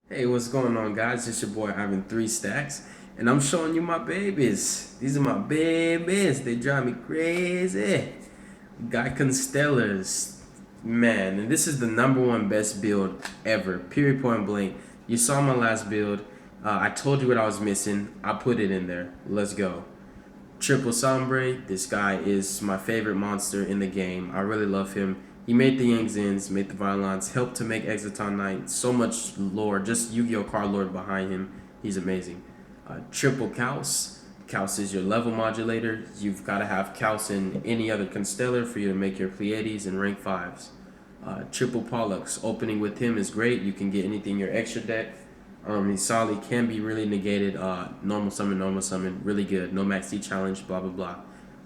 Hey, what's going on, guys? It's your boy Ivan Three Stacks, and I'm showing you my babies. These are my babies. They drive me crazy. Got Constellars, man, and this is the number one best build ever. Period. Point blank. You saw my last build. I told you what I was missing. I put it in there. Let's go. Triple Sombre, this guy is my favorite monster in the game. I really love him. He made the Yang Zins, made the Violence, helped to make Exoton Knight. So much lore, just Yu-Gi-Oh card lore behind him. He's amazing. Triple Kaus. Kaus is your level modulator. You've got to have Kaus in any other Constellar for you to make your Pleiades and rank 5s. Triple Pollux. Opening with him is great. You can get anything in your extra deck. He's solid, can be really negated. Normal summon, really good. No max D challenge, blah blah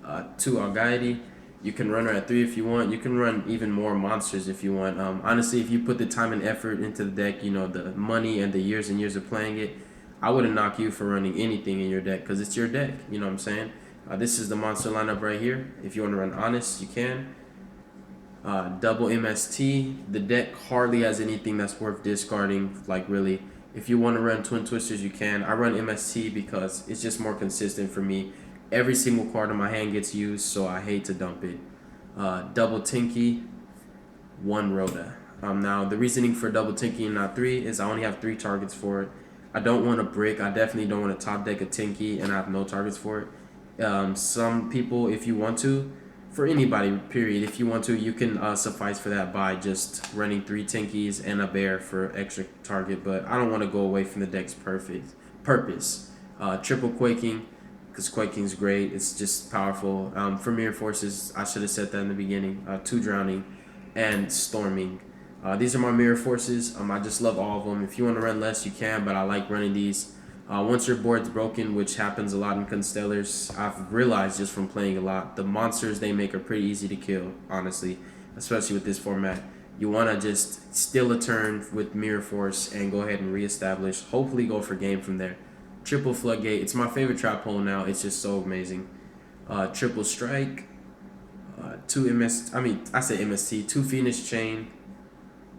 blah. Two Algaity, you can run her at 3 if you want. You can run even more monsters if you want. Honestly, if you put the time and effort into the deck, you know the money and the years and years of playing it, I wouldn't knock you for running anything in your deck because it's your deck. You know what I'm saying? This is the monster lineup right here. If you want to run honest, you can. Double MST. The deck hardly has anything that's worth discarding. Like really, if you want to run Twin Twisters, you can. I run MST because it's just more consistent for me. Every single card in my hand gets used, so I hate to dump it. Double Tinky, one Rhoda. Now the reasoning for double Tinky and not three is I only have 3 targets for it. I don't want a brick. I definitely don't want to top deck a Tinky and I have no targets for it. Some people, if you want to, for anybody, period, if you want to, you can suffice for that by just running 3 Tinkies and a bear for extra target. But I don't want to go away from the deck's perfect purpose. Triple Quaking, because Quaking's great. It's just powerful. For Mirror Forces, I should have said that in the beginning. 2 Drowning and Storming. These are my Mirror Forces. I just love all of them. If you want to run less, you can, but I like running these. Once your board's broken, which happens a lot in Constellars, I've realized just from playing a lot, the monsters they make are pretty easy to kill, honestly, especially with this format. You want to just steal a turn with Mirror Force and go ahead and reestablish. Hopefully, go for game from there. Triple Floodgate. It's my favorite trap hole now. It's just so amazing. Triple Strike. Two MS. I mean, I say MST. 2 Phoenix Chain.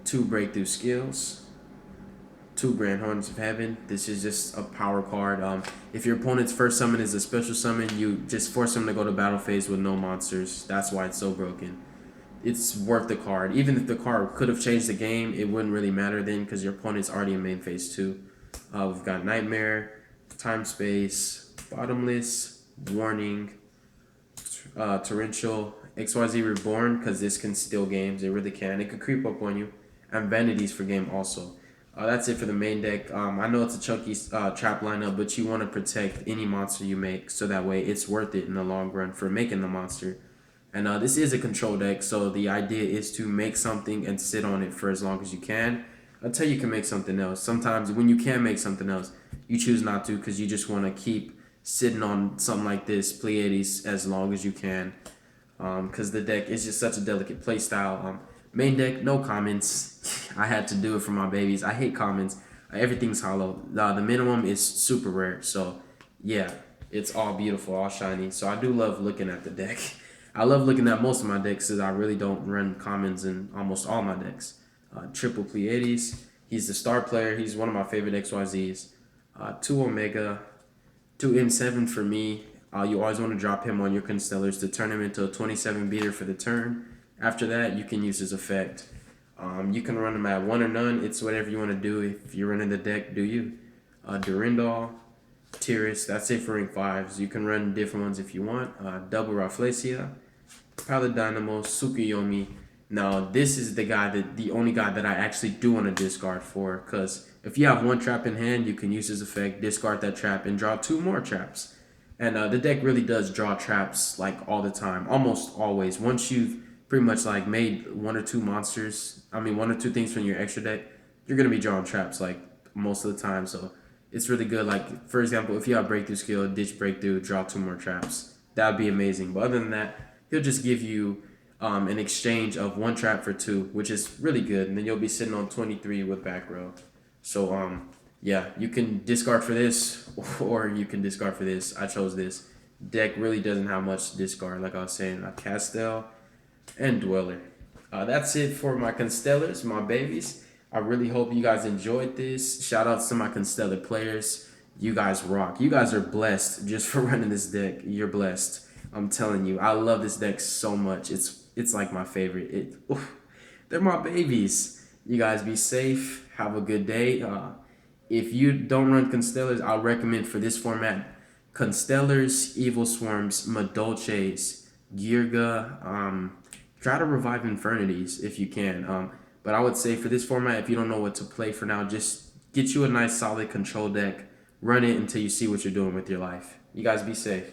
2 Breakthrough Skills. 2 Grand Horns of Heaven. This is just a power card. If your opponent's first summon is a special summon, you just force them to go to battle phase with no monsters. That's why it's so broken. It's worth the card. Even if the card could have changed the game, it wouldn't really matter then because your opponent's already in main phase 2. We've got Nightmare, Time Space, Bottomless, Warning, Torrential, XYZ Reborn, because this can steal games. It really can. It could creep up on you. And Vanities for game also. That's it for the main deck. I know it's a chunky trap lineup, but you want to protect any monster you make so that way it's worth it in the long run for making the monster. And this is a control deck, so the idea is to make something and sit on it for as long as you can until you can make something else. Sometimes when you can make something else, you choose not to because you just want to keep sitting on something like this, Pleiades, as long as you can. Because the deck is just such a delicate play style. Main deck, no comments. I had to do it for my babies. I hate comments. Everything's hollow. The minimum is super rare. So, yeah, it's all beautiful, all shiny. So, I do love looking at the deck. I love looking at most of my decks because I really don't run commons in almost all my decks. Triple Pleiades. He's the star player. He's one of my favorite XYZs. 2 Omega, 2 M7 for me. You always want to drop him on your Constellars to turn him into a 27 beater for the turn. After that, you can use his effect. You can run him at 1 or none. It's whatever you want to do. If you're running the deck, do you? Durandal, Tiris, that's it for rank 5s. You can run different ones if you want. Double Rafflesia, Paladynamo, Tsukuyomi. Now, this is the only guy that I actually do want to discard for, because if you have 1 trap in hand, you can use his effect, discard that trap, and draw 2 more traps. And the deck really does draw traps like all the time, almost always. Once you've pretty much like made 1 or 2 monsters, I mean 1 or 2 things from your extra deck, you're gonna be drawing traps like most of the time. So it's really good. Like for example, if you have breakthrough skill, ditch breakthrough, draw 2 more traps. That would be amazing. But other than that, he'll just give you an exchange of 1 trap for 2, which is really good. And then you'll be sitting on 23 with back row. So yeah, you can discard for this or you can discard for this. I chose this. Deck really doesn't have much to discard, like I was saying. Castell and Dweller. That's it for my Constellars, my babies. I really hope you guys enjoyed this. Shout outs to my Constellar players. You guys rock. You guys are blessed just for running this deck. You're blessed. I'm telling you, I love this deck so much. It's like my favorite. They're my babies. You guys be safe. Have a good day. If you don't run Constellars, I'll recommend for this format Constellars, Evil Swarms, Madolches, Girga. Try to revive Infernities if you can. But I would say for this format, if you don't know what to play for now, just get you a nice solid control deck. Run it until you see what you're doing with your life. You guys be safe.